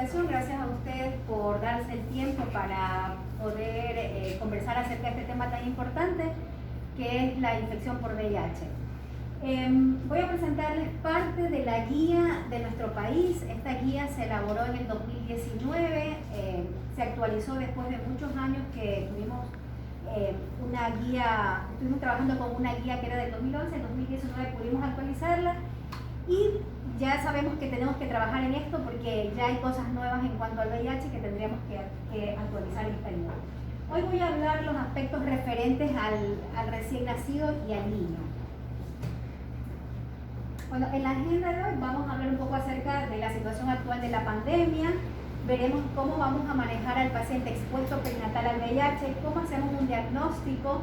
invitación, gracias a ustedes por darse el tiempo para poder conversar acerca de este tema tan importante que es la infección por VIH. Voy a presentarles parte de la guía de nuestro país. Esta guía se elaboró en el 2019, se actualizó después de muchos años que tuvimos una guía, estuvimos trabajando con una guía que era del 2011, en 2019 pudimos actualizarla y ya sabemos que tenemos que trabajar en esto porque ya hay cosas nuevas en cuanto al VIH que tendríamos que actualizar en esta guía. Hoy voy a hablar los aspectos referentes al recién nacido y al niño. Bueno, en la agenda de hoy vamos a hablar un poco acerca de la situación actual de la pandemia, veremos cómo vamos a manejar al paciente expuesto perinatal al VIH, cómo hacemos un diagnóstico,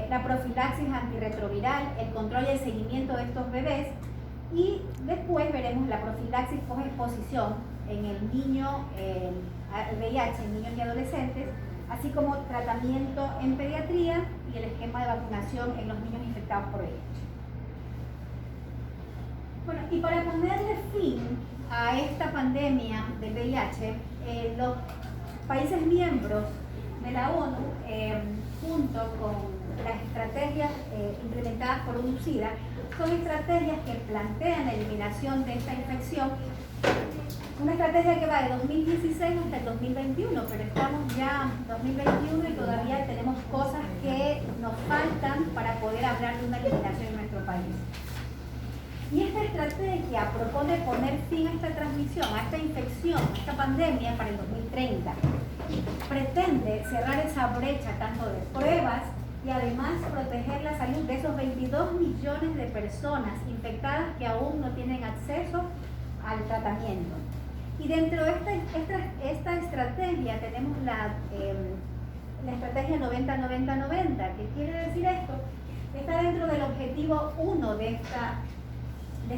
la profilaxis antirretroviral, el control y el seguimiento de estos bebés y después veremos la profilaxis post-exposición en el niño, al VIH en niños y adolescentes, así como tratamiento en pediatría y el esquema de vacunación en los niños infectados por VIH. Bueno, y para ponerle fin a esta pandemia del VIH, los países miembros de la ONU, junto con las estrategias implementadas por UNOPSIDA, son estrategias que plantean la eliminación de esta infección, una estrategia que va de 2016 hasta el 2021, pero estamos ya en 2021 y todavía tenemos cosas que nos faltan para poder hablar de una eliminación en nuestro país. Y esta estrategia propone poner fin a esta transmisión, a esta infección, a esta pandemia para el 2030. Pretende cerrar esa brecha tanto de pruebas y además proteger la salud de esos 22 millones de personas infectadas que aún no tienen acceso al tratamiento. Y dentro de esta estrategia tenemos la estrategia 90-90-90. ¿Qué quiere decir esto? Está dentro del objetivo 1 de esta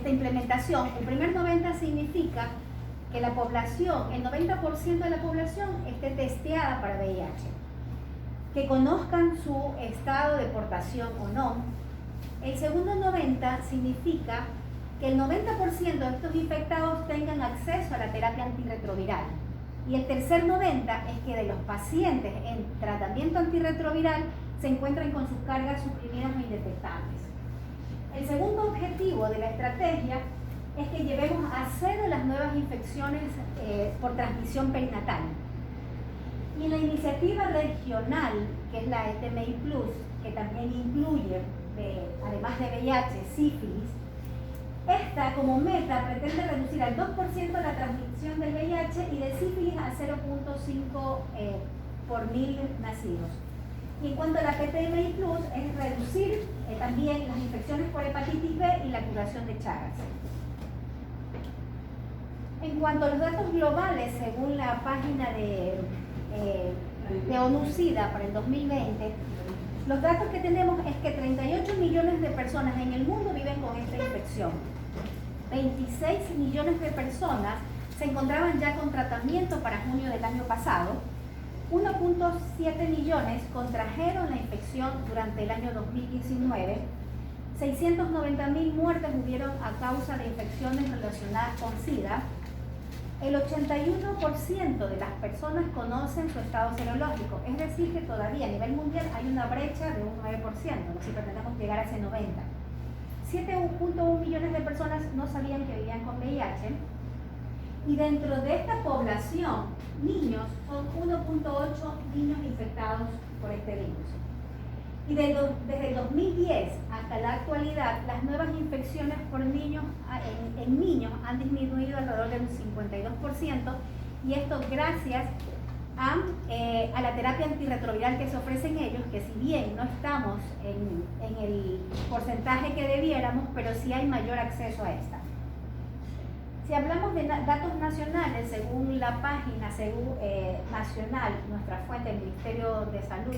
implementación. El primer 90 significa que la población, el 90% de la población esté testeada para VIH, que conozcan su estado de portación o no. El segundo 90 significa que el 90% de estos infectados tengan acceso a la terapia antirretroviral. Y el tercer 90 es que de los pacientes en tratamiento antirretroviral se encuentren con sus cargas suprimidas o indetectables. El segundo objetivo de la estrategia es que llevemos a cero las nuevas infecciones por transmisión perinatal. Y la iniciativa regional, que es la ETMI Plus, que también incluye, además de VIH, sífilis, esta como meta pretende reducir al 2% la transmisión del VIH y de sífilis a 0.5 por 1000 nacidos. Y en cuanto a la PTMI Plus, es reducir también las infecciones por hepatitis B y la curación de Chagas. En cuanto a los datos globales, según la página de ONU-SIDA para el 2020, los datos que tenemos es que 38 millones de personas en el mundo viven con esta infección. 26 millones de personas se encontraban ya con tratamiento para junio del año pasado. 1.7 millones contrajeron la infección durante el año 2019. 690.000 muertes hubieron a causa de infecciones relacionadas con SIDA. El 81% de las personas conocen su estado serológico, es decir que todavía a nivel mundial hay una brecha de un 9%, si pretendemos llegar a ese 90%. 7.1 millones de personas no sabían que vivían con VIH. Y dentro de esta población, niños, son 1.8 niños infectados por este virus. Y desde el 2010 hasta la actualidad, las nuevas infecciones por niños, en niños han disminuido alrededor del 52%, y esto gracias a la terapia antirretroviral que se ofrece en ellos, que si bien no estamos en el porcentaje que debiéramos, pero sí hay mayor acceso a esta. Si hablamos de datos nacionales, según la página nacional, nuestra fuente, el Ministerio de Salud,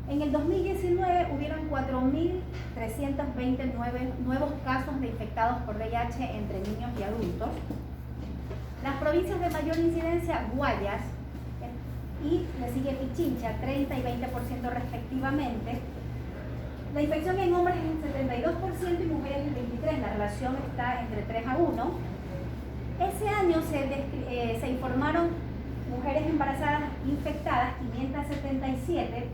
en el 2019 hubieron 4.320 nuevos casos de infectados por VIH entre niños y adultos. Las provincias de mayor incidencia, Guayas, y le sigue Pichincha, 30 y 20% respectivamente. La infección en hombres es el 72% y mujeres el 23%, la relación está entre 3 a 1. Es ese año se informaron mujeres embarazadas infectadas, 577,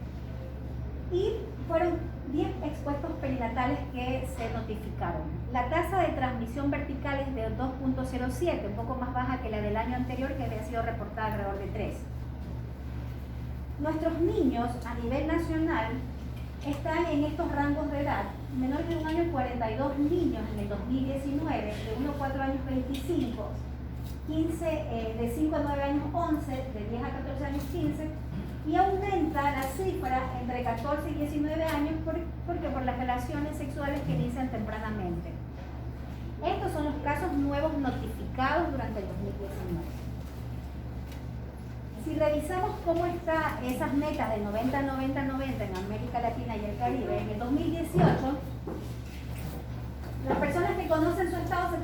y fueron 10 expuestos perinatales que se notificaron. La tasa de transmisión vertical es de 2.07, un poco más baja que la del año anterior, que había sido reportada alrededor de 3. Nuestros niños a nivel nacional están en estos rangos de edad. Menor de un año, 42 niños en el 2019, de 1 a 4 años, 25, 15, de 5 a 9 años, 11, de 10 a 14 años, 15, y aumenta la cifra entre 14 y 19 años porque por las relaciones sexuales que inician tempranamente. Estos son los casos nuevos notificados durante el 2019. Si revisamos cómo están esas metas de 90-90-90 en América Latina y el Caribe, en el 2018, las personas que conocen su estado, 79%,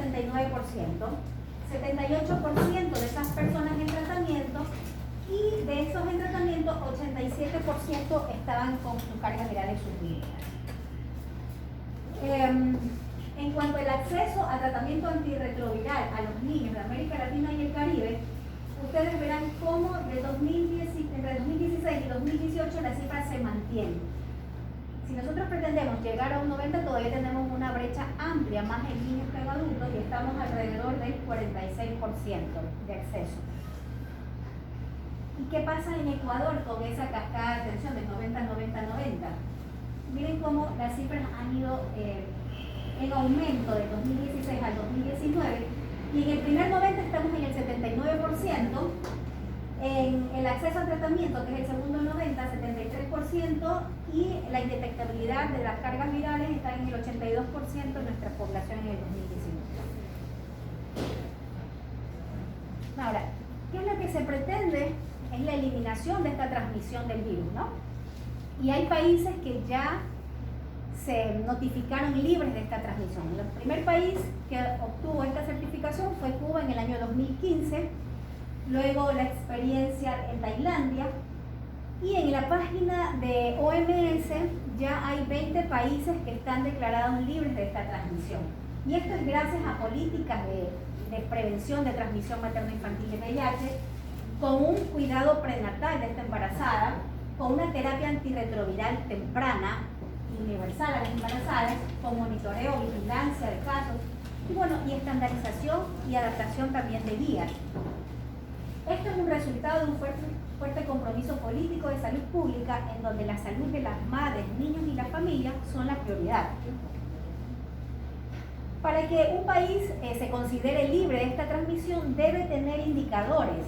78% de esas personas en tratamiento, y de esos en tratamiento, 87% estaban con sus cargas virales suprimidas. En cuanto al acceso a tratamiento antirretroviral a los niños de América Latina y el Caribe, ustedes verán cómo entre 2016 y 2018 la cifra se mantiene. Si nosotros pretendemos llegar a un 90, todavía tenemos una brecha amplia, más en niños que en adultos, y estamos alrededor del 46% de acceso. ¿Y qué pasa en Ecuador con esa cascada de atención de 90-90-90? Miren cómo las cifras han ido en aumento de 2016 al 2019, y en el primer 90 estamos en el 79%, en el acceso al tratamiento, que es el segundo 90, 73%, y la indetectabilidad de las cargas virales está en el 82% de nuestra población en el 2019. Ahora, ¿qué es lo que se pretende? Es la eliminación de esta transmisión del virus, ¿no? Y hay países que ya se notificaron libres de esta transmisión. El primer país que obtuvo esta certificación fue Cuba en el año 2015, luego la experiencia en Tailandia, y en la página de OMS ya hay 20 países que están declarados libres de esta transmisión. Y esto es gracias a políticas de prevención de transmisión materno-infantil de VIH, con un cuidado prenatal de esta embarazada, con una terapia antirretroviral temprana, universal a las embarazadas, con monitoreo, vigilancia de casos, y bueno, y estandarización y adaptación también de guías. Esto es un resultado de un fuerte compromiso político de salud pública, en donde la salud de las madres, niños y las familias son la prioridad. Para que un país se considere libre de esta transmisión, debe tener indicadores.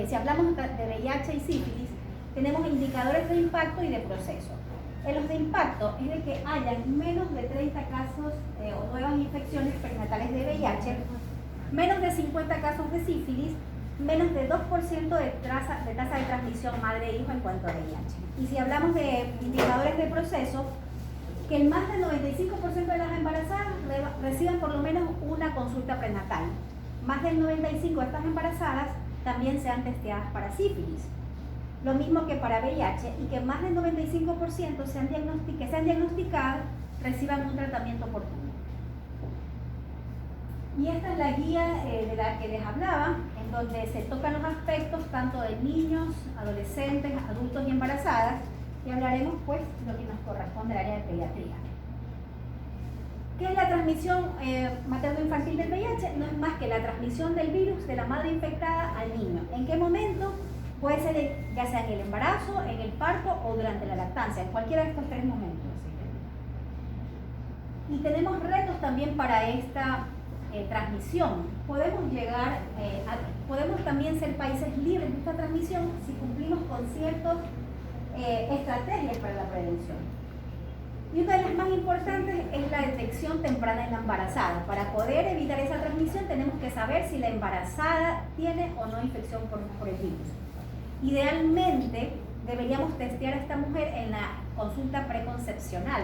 Si hablamos de VIH y sífilis, tenemos indicadores de impacto y de proceso. En los de impacto es de que hayan menos de 30 casos o nuevas infecciones perinatales de VIH, menos de 50 casos de sífilis, menos de 2% de tasa de transmisión madre-hijo en cuanto a VIH. Y si hablamos de indicadores de proceso, que el más del 95% de las embarazadas reciban por lo menos una consulta prenatal. Más del 95% de estas embarazadas también sean testeadas para sífilis. Lo mismo que para VIH, y que más del 95% que sean diagnosticadas reciban un tratamiento oportuno. Y esta es la guía de la que les hablaba, en donde se tocan los aspectos tanto de niños, adolescentes, adultos y embarazadas, y hablaremos pues lo que nos corresponde al área de pediatría. ¿Qué es la transmisión materno-infantil del VIH? No es más que la transmisión del virus de la madre infectada al niño. ¿En qué momento? Puede ser ya sea en el embarazo, en el parto o durante la lactancia, en cualquiera de estos 3 momentos. Y tenemos retos también para esta transmisión. Podemos también ser países libres de esta transmisión si cumplimos con ciertas estrategias para la prevención. Y una de las más importantes es la detección temprana en la embarazada. Para poder evitar esa transmisión tenemos que saber si la embarazada tiene o no infección por el virus. Idealmente deberíamos testear a esta mujer en la consulta preconcepcional,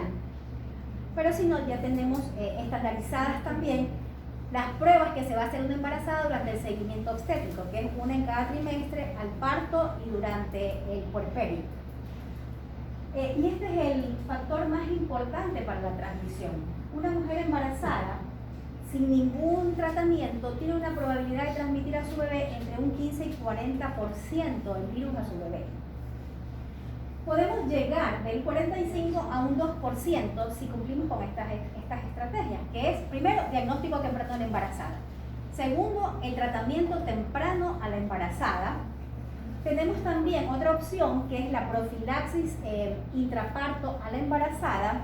pero si no, ya tenemos estandarizadas también las pruebas que se va a hacer una embarazada durante el seguimiento obstétrico, que es una en cada trimestre, al parto y durante el puerperio. Y este es el factor más importante para la transmisión. Una mujer embarazada, sin ningún tratamiento, tiene una probabilidad de transmitir a su bebé entre un 15 y 40% el virus a su bebé. Podemos llegar del 45 a un 2% si cumplimos con estas estrategias, que es, primero, diagnóstico temprano en la embarazada. Segundo, el tratamiento temprano a la embarazada. Tenemos también otra opción que es la profilaxis intraparto a la embarazada.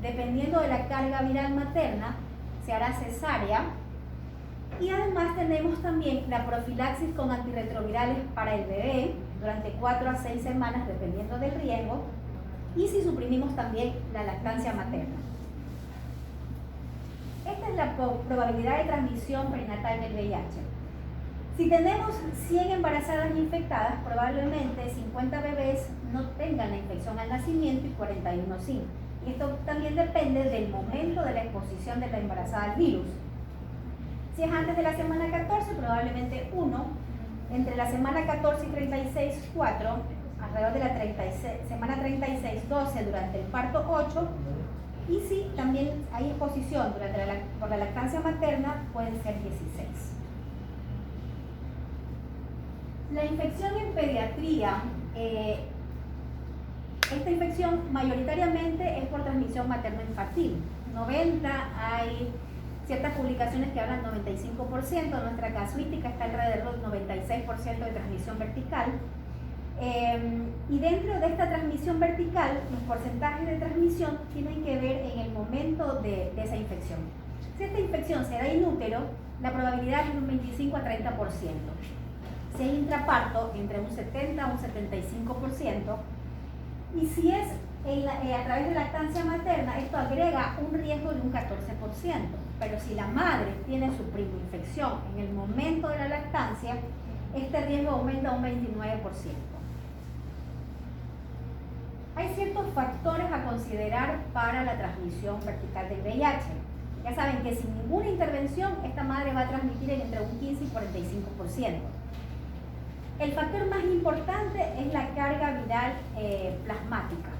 Dependiendo de la carga viral materna, se hará cesárea. Y además tenemos también la profilaxis con antirretrovirales para el bebé durante 4 a 6 semanas, dependiendo del riesgo. Y si suprimimos también la lactancia materna. Esta es la probabilidad de transmisión perinatal del VIH. Si tenemos 100 embarazadas infectadas, probablemente 50 bebés no tengan la infección al nacimiento y 41 sí. Y esto también depende del momento de la exposición de la embarazada al virus. Si es antes de la semana 14, probablemente 1. Entre la semana 14 y 36, 4. Alrededor de la semana 36, 12. Durante el parto, 8. Y si también hay exposición por la lactancia materna, pueden ser 16. La infección en pediatría, esta infección mayoritariamente es por transmisión materno-infantil. 90, hay ciertas publicaciones que hablan 95%, nuestra casuística está alrededor del 96% de transmisión vertical. Y dentro de esta transmisión vertical, los porcentajes de transmisión tienen que ver en el momento de esa infección. Si esta infección se da in útero, la probabilidad es de un 25 a 30%. Si hay intraparto, entre un 70 a un 75%. Y si es a través de lactancia materna, esto agrega un riesgo de un 14%. Pero si la madre tiene su primoinfección en el momento de la lactancia, este riesgo aumenta a un 29%. Hay ciertos factores a considerar para la transmisión vertical del VIH. Ya saben que sin ninguna intervención, esta madre va a transmitir entre un 15 y 45%. El factor más importante es la carga viral plasmática.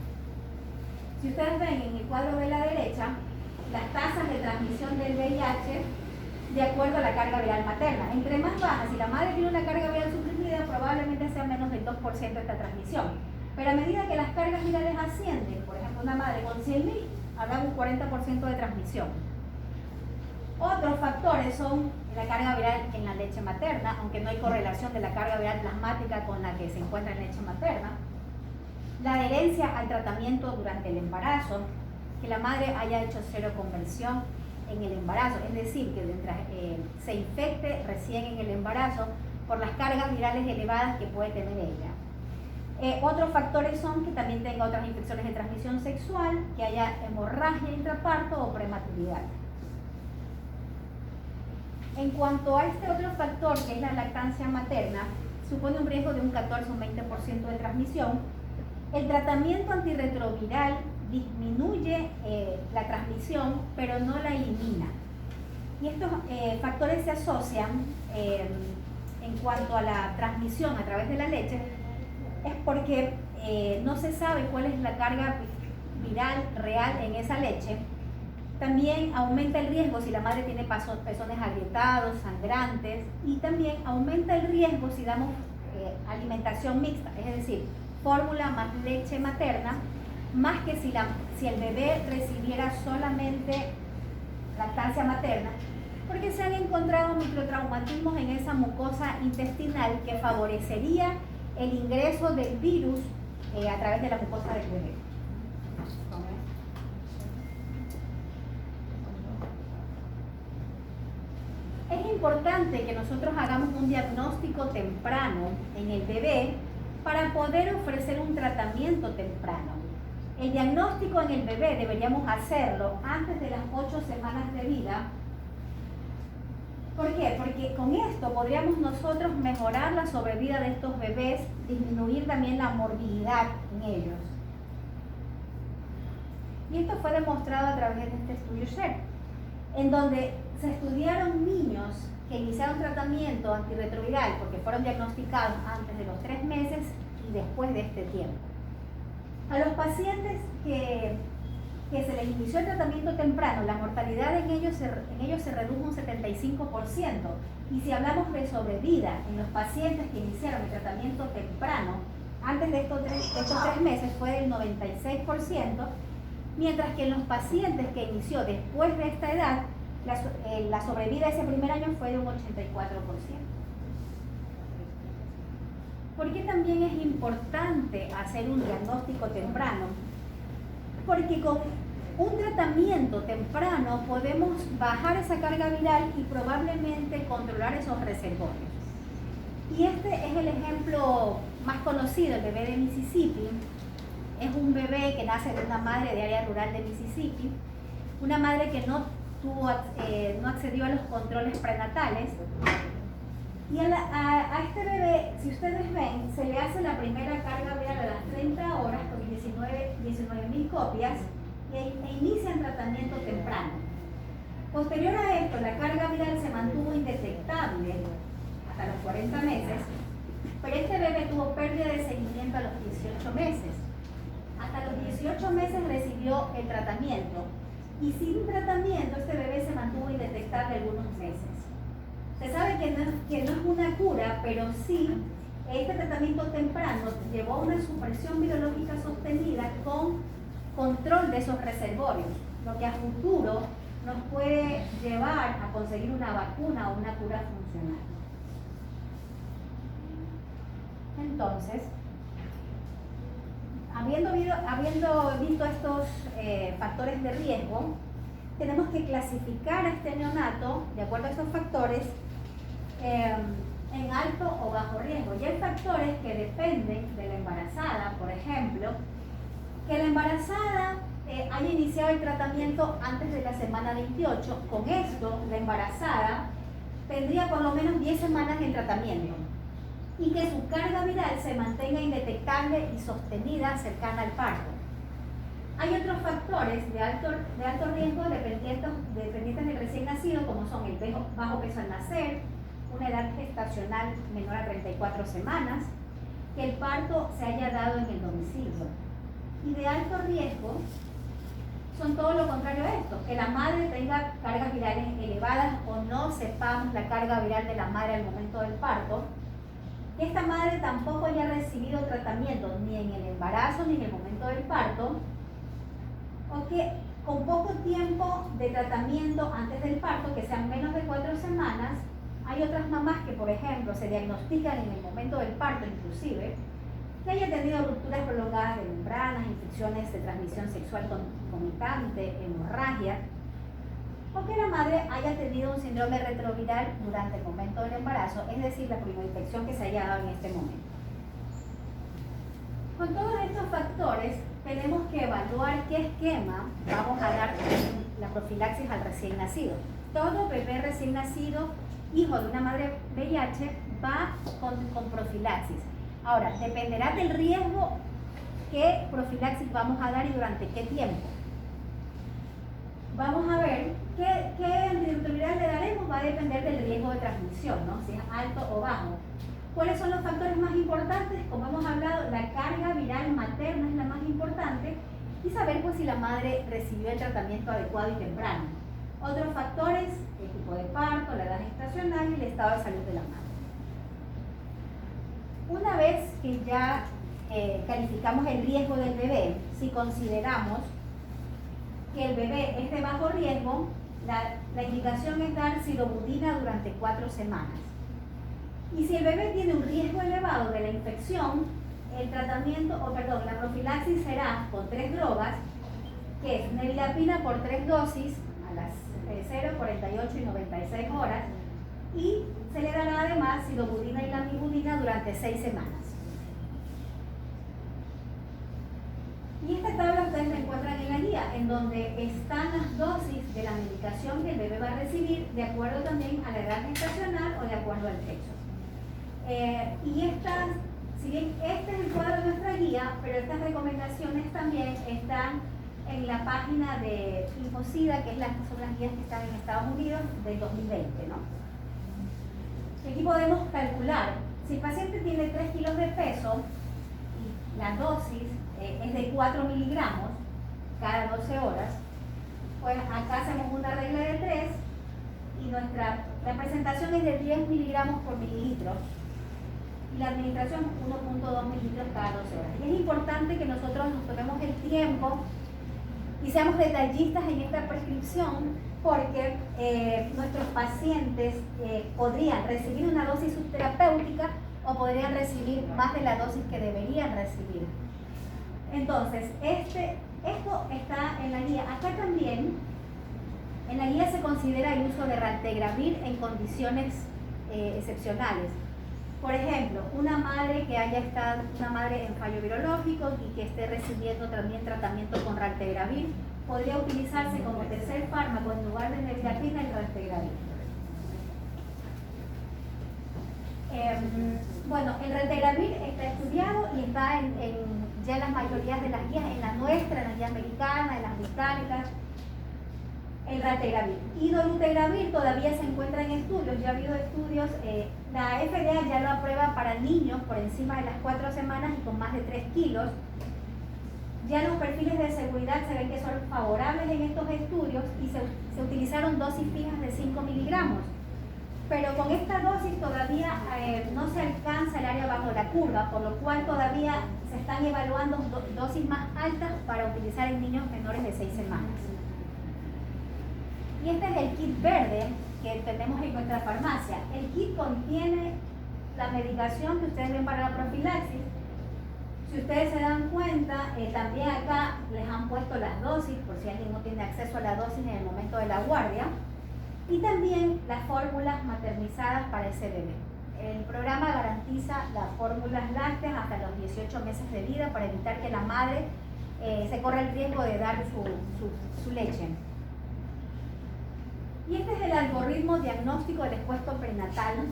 Si ustedes ven en el cuadro de la derecha, las tasas de transmisión del VIH de acuerdo a la carga viral materna. Entre más baja, si la madre tiene una carga viral suprimida, probablemente sea menos del 2% esta transmisión. Pero a medida que las cargas virales ascienden, por ejemplo, una madre con 100.000, habrá un 40% de transmisión. Otros factores son la carga viral en la leche materna, aunque no hay correlación de la carga viral plasmática con la que se encuentra en leche materna. La adherencia al tratamiento durante el embarazo, que la madre haya hecho seroconversión en el embarazo, es decir, que se infecte recién en el embarazo por las cargas virales elevadas que puede tener ella. Otros factores son que también tenga otras infecciones de transmisión sexual, que haya hemorragia intraparto o prematuridad. En cuanto a este otro factor, que es la lactancia materna, supone un riesgo de un 14 o un 20% de transmisión. El tratamiento antirretroviral disminuye la transmisión, pero no la elimina. Y estos factores se asocian en cuanto a la transmisión a través de la leche, es porque no se sabe cuál es la carga viral real en esa leche. También aumenta el riesgo si la madre tiene pezones agrietados, sangrantes, y también aumenta el riesgo si damos alimentación mixta, es decir, fórmula más leche materna, más que si el bebé recibiera solamente lactancia materna, porque se han encontrado microtraumatismos en esa mucosa intestinal que favorecería el ingreso del virus a través de la mucosa del bebé. Es importante que nosotros hagamos un diagnóstico temprano en el bebé para poder ofrecer un tratamiento temprano. El diagnóstico en el bebé deberíamos hacerlo antes de las 8 semanas de vida. ¿Por qué? Porque con esto podríamos nosotros mejorar la sobrevida de estos bebés, disminuir también la morbilidad en ellos. Y esto fue demostrado a través de este estudio SHARE, en donde se estudiaron niños que iniciaron tratamiento antirretroviral porque fueron diagnosticados antes de los 3 meses y después de este tiempo. A los pacientes que que se les inició el tratamiento temprano, la mortalidad en ellos se redujo un 75%. Y si hablamos de sobrevida en los pacientes que iniciaron el tratamiento temprano, antes de estos 3 meses fue del 96%, mientras que en los pacientes que inició después de esta edad, la sobrevida ese primer año fue de un 84%. ¿Por qué también es importante hacer un diagnóstico temprano? Porque con un tratamiento temprano podemos bajar esa carga viral y probablemente controlar esos reservorios. Y este es el ejemplo más conocido, el bebé de Mississippi. Es un bebé que nace de una madre de área rural de Mississippi, una madre que no accedió a los controles prenatales. Y a este bebé, si ustedes ven, se le hace la primera carga viral a las 30 horas con 19.000 copias e inician tratamiento temprano. Posterior a esto, la carga viral se mantuvo indetectable hasta los 40 meses, pero este bebé tuvo pérdida de seguimiento a los 18 meses. Hasta los 18 meses recibió el tratamiento y sin tratamiento este bebé se mantuvo indetectable algunos meses. Se sabe que no es una cura, pero sí, este tratamiento temprano llevó a una supresión virológica sostenida con control de esos reservorios, lo que a futuro nos puede llevar a conseguir una vacuna o una cura funcional. Entonces, habiendo visto estos factores de riesgo, tenemos que clasificar a este neonato, de acuerdo a estos factores, en alto o bajo riesgo. Y hay factores que dependen de la embarazada, por ejemplo, que la embarazada haya iniciado el tratamiento antes de la semana 28. Con esto, la embarazada tendría por lo menos 10 semanas en tratamiento y que su carga viral se mantenga indetectable y sostenida cercana al parto. Hay otros factores de alto riesgo dependientes del recién nacido, como son el bajo peso al nacer, una edad gestacional menor a 34 semanas, que el parto se haya dado en el domicilio. Y de alto riesgo son todo lo contrario a esto, que la madre tenga cargas virales elevadas o no sepamos la carga viral de la madre al momento del parto, que esta madre tampoco haya recibido tratamiento ni en el embarazo ni en el momento del parto, o que con poco tiempo de tratamiento antes del parto, que sean menos de 4 semanas, hay otras mamás que, por ejemplo, se diagnostican en el momento del parto inclusive, que haya tenido rupturas prolongadas de membranas, infecciones de transmisión sexual concomitante, hemorragia, o que la madre haya tenido un síndrome retroviral durante el momento del embarazo, es decir, la primoinfección que se haya dado en este momento. Con todos estos factores, tenemos que evaluar qué esquema vamos a dar la profilaxis al recién nacido. Todo bebé recién nacido, hijo de una madre VIH, va con profilaxis. Ahora, dependerá del riesgo qué profilaxis vamos a dar y durante qué tiempo. Vamos a ver qué antirretroviral le daremos, va a depender del riesgo de transmisión, ¿no? Si es alto o bajo. ¿Cuáles son los factores más importantes? Como hemos hablado, la carga viral materna es la más importante y saber pues si la madre recibió el tratamiento adecuado y temprano. Otros factores, el tipo de parto, la edad gestacional y el estado de salud de la madre. Una vez que ya calificamos el riesgo del bebé, si consideramos que el bebé es de bajo riesgo, la indicación es dar silobudina durante 4 semanas. Y si el bebé tiene un riesgo elevado de la infección, la profilaxis será con 3 drogas, que es nevirapina por 3 dosis a las 0, 48 y 96 horas, y se le dará además silobudina y lamivudina durante 6 semanas. Y esta tabla ustedes la encuentran en la guía, en donde están las dosis de la medicación que el bebé va a recibir, de acuerdo también a la edad gestacional o de acuerdo al sexo. Si bien este es el cuadro de nuestra guía, pero estas recomendaciones también están en la página de Infocida, que son las guías que están en Estados Unidos del 2020, ¿no? Aquí podemos calcular, si el paciente tiene 3 kilos de peso y la dosis es de 4 miligramos, cada 12 horas, pues acá hacemos una regla de 3 y nuestra representación es de 10 miligramos por mililitro y la administración 1.2 mililitros cada 12 horas. Y es importante que nosotros nos tomemos el tiempo y seamos detallistas en esta prescripción porque nuestros pacientes podrían recibir una dosis subterapéutica o podrían recibir más de la dosis que deberían recibir. Entonces, esto está en la guía. Acá también, en la guía se considera el uso de raltegravir en condiciones excepcionales. Por ejemplo, una madre que haya estado, una madre en fallo virológico y que esté recibiendo también tratamiento con raltegravir, podría utilizarse como tercer fármaco en lugar de nevirapina el raltegravir. Bueno, el raltegravir está estudiado y está ya en las mayorías de las guías, en la nuestra, en la guía americana, en las británicas, el raltegravir. Y dolutegravir todavía se encuentra en estudios, ya ha habido estudios, la FDA ya lo aprueba para niños por encima de las 4 semanas y con más de 3 kilos. Ya los perfiles de seguridad se ven que son favorables en estos estudios y se utilizaron dosis fijas de 5 miligramos. Pero con esta dosis todavía no se alcanza el área bajo la curva, por lo cual todavía se están evaluando dosis más altas para utilizar en niños menores de 6 semanas. Y este es el kit verde que tenemos en nuestra farmacia. El kit contiene la medicación que ustedes ven para la profilaxis. Si ustedes se dan cuenta, también acá les han puesto las dosis, por si alguien no tiene acceso a la dosis en el momento de la guardia. Y también las fórmulas maternizadas para ese bebé. El programa garantiza las fórmulas lácteas hasta los 18 meses de vida para evitar que la madre se corra el riesgo de dar su leche. Y este es el algoritmo diagnóstico del expuesto prenatal.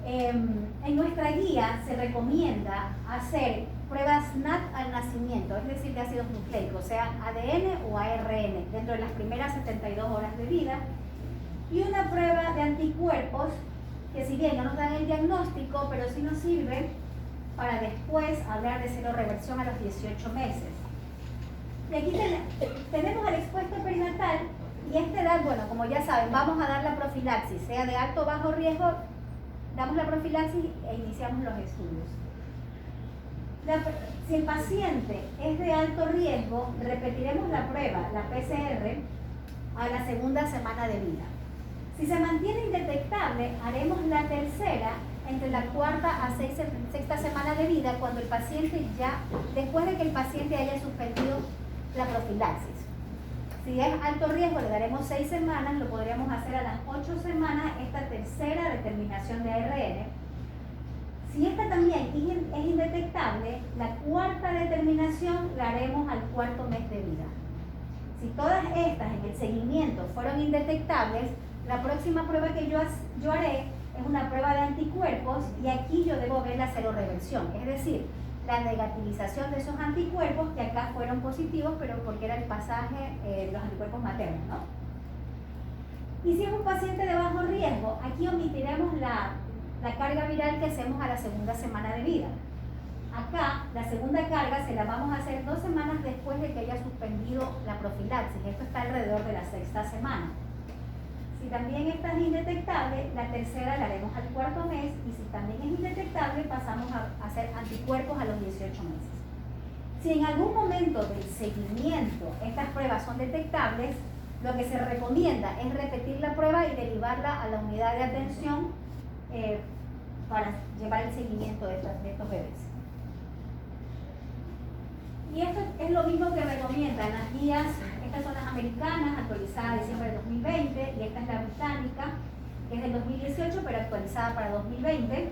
En nuestra guía se recomienda hacer pruebas NAT al nacimiento, es decir, de ácidos nucleicos, sea ADN o ARN, dentro de las primeras 72 horas de vida, y una prueba de anticuerpos, que si bien no nos dan el diagnóstico, pero sí nos sirve para después hablar de seroreversión a los 18 meses. Y aquí tenemos el expuesto perinatal, y a esta edad, bueno, como ya saben, vamos a dar la profilaxis, sea de alto o bajo riesgo, damos la profilaxis e iniciamos los estudios. Si el paciente es de alto riesgo, repetiremos la prueba, la PCR, a la segunda semana de vida. Si se mantiene indetectable, haremos la tercera entre la cuarta a sexta semana de vida, cuando el paciente después de que el paciente haya suspendido la profilaxis. Si es alto riesgo, le daremos 6 semanas, lo podríamos hacer a las 8 semanas, esta tercera determinación de ARN. Si esta también es indetectable, la cuarta determinación la haremos al 4.º mes de vida. Si todas estas en el seguimiento fueron indetectables, la próxima prueba que yo haré es una prueba de anticuerpos y aquí yo debo ver la seroreversión, es decir, la negativización de esos anticuerpos que acá fueron positivos, pero porque era el pasaje de los anticuerpos maternos, ¿no? Y si es un paciente de bajo riesgo, aquí omitiremos la carga viral que hacemos a la segunda semana de vida. Acá, la segunda carga se la vamos a hacer 2 semanas después de que haya suspendido la profilaxis. Esto está alrededor de la 6ª semana. Si también esta es indetectable, la tercera la haremos al 4.º mes, y si también es indetectable, pasamos a hacer anticuerpos a los 18 meses. Si en algún momento del seguimiento estas pruebas son detectables, lo que se recomienda es repetir la prueba y derivarla a la unidad de atención para llevar el seguimiento de estos bebés. Y esto es lo mismo que recomiendan las guías. Estas son las americanas, actualizadas de diciembre de 2020, y esta es la británica, que es del 2018, pero actualizada para 2020.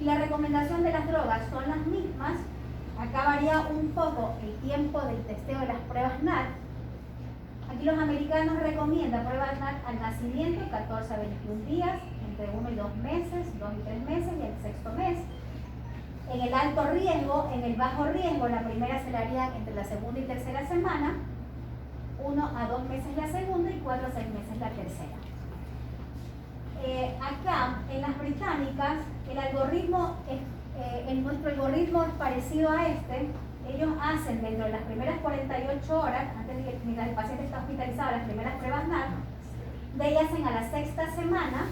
Y la recomendación de las drogas son las mismas. Acá varía un poco el tiempo del testeo de las pruebas NAT. Aquí los americanos recomiendan pruebas NAT al nacimiento, 14 a 21 días, entre 1 y 2 meses, 2 y 3 meses y el 6.º mes. En el alto riesgo, en el bajo riesgo, la primera se la haría entre la segunda y tercera semana, 1 a 2 meses la segunda y 4 a 6 meses la tercera. Acá, en las británicas, el algoritmo nuestro algoritmo es parecido a este, ellos hacen dentro de las primeras 48 horas, antes de que mientras el paciente está hospitalizado, las primeras pruebas NAT, de ahí hacen a la 6ª semana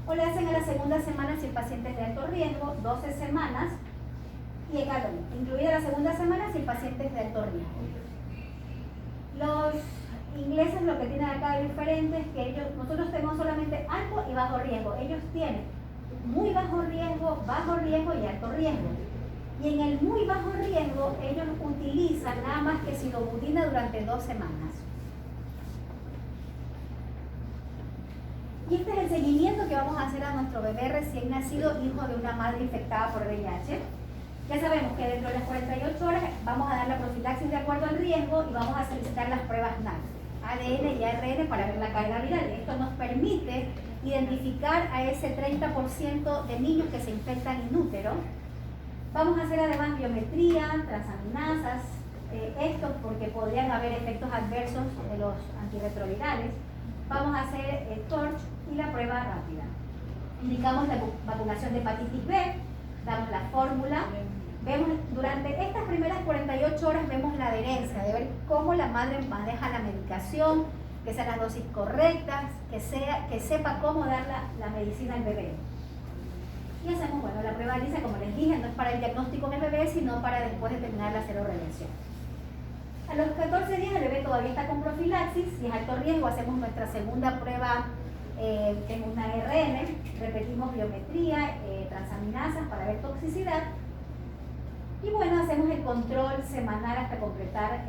o le hacen a la 2ª semana si el paciente es de alto riesgo, 12 semanas, y incluida la 2ª semana si el paciente es de alto riesgo. Los ingleses lo que tienen acá de diferente es que nosotros tenemos solamente alto y bajo riesgo. Ellos tienen muy bajo riesgo y alto riesgo. Y en el muy bajo riesgo ellos utilizan nada más que silobudina durante 2 semanas. Y este es el seguimiento que vamos a hacer a nuestro bebé recién nacido, hijo de una madre infectada por VIH. Ya sabemos que dentro de las 48 horas vamos a dar la profilaxis de acuerdo al riesgo y vamos a solicitar las pruebas NAT, ADN y ARN para ver la carga viral. Esto nos permite identificar a ese 30% de niños que se infectan in útero. Vamos a hacer además biometría, transaminasas, esto porque podrían haber efectos adversos de los antirretrovirales. Vamos a hacer TORCH y la prueba rápida. Indicamos la vacunación de hepatitis B, damos la fórmula. Vemos durante estas primeras 48 horas vemos la adherencia, de ver cómo la madre maneja la medicación, que sean las dosis correctas, que sepa cómo dar la medicina al bebé. Y hacemos, bueno, la prueba lisa, como les dije, no es para el diagnóstico en el bebé, sino para después de terminar la seroreversión. A los 14 días el bebé todavía está con profilaxis, si es alto riesgo hacemos nuestra segunda prueba en una ARN, repetimos biometría, transaminasas para ver toxicidad. Y bueno, hacemos el control semanal hasta completar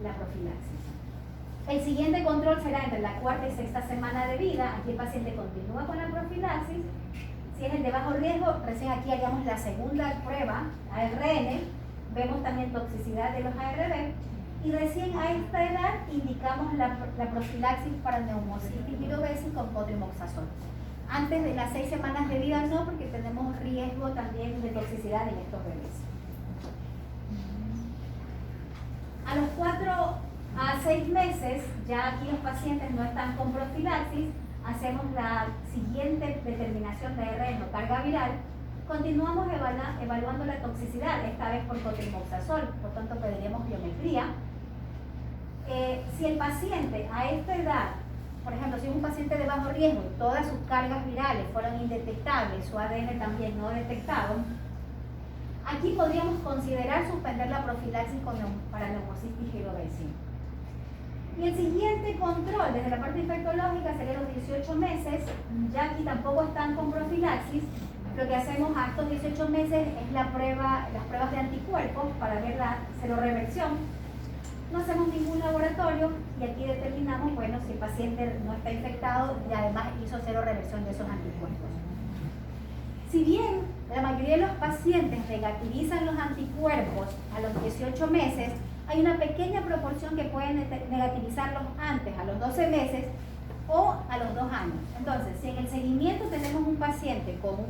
la profilaxis. El siguiente control será entre la 4ª y 6ª semana de vida. Aquí el paciente continúa con la profilaxis. Si es el de bajo riesgo, recién aquí haríamos la segunda prueba, ARN. Vemos también toxicidad de los ARB. Y recién a esta edad indicamos la profilaxis para neumocitis virobesis con cotrimoxazol. Antes de las 6 semanas de vida no, porque tenemos riesgo también de toxicidad en estos bebés. A los 4 a 6 meses, ya aquí los pacientes no están con profilaxis, hacemos la siguiente determinación de ARN o carga viral, continuamos evaluando la toxicidad, esta vez por cotrimoxazol, por tanto pediríamos biometría. Si el paciente a esta edad, por ejemplo, si es un paciente de bajo riesgo, todas sus cargas virales fueron indetectables, su ADN también no detectado, aquí podríamos considerar suspender la profilaxis para neumocitis girovesi. Y el siguiente control desde la parte infectológica sería los 18 meses, ya aquí tampoco están con profilaxis. Lo que hacemos a estos 18 meses es las pruebas de anticuerpos para ver la seroreversión. No hacemos ningún laboratorio y aquí determinamos, bueno, si el paciente no está infectado y además hizo seroreversión de esos anticuerpos. Si bien la mayoría de los pacientes negativizan los anticuerpos a los 18 meses, hay una pequeña proporción que pueden negativizarlos antes, a los 12 meses o a los 2 años. Entonces, si en el seguimiento tenemos un paciente con un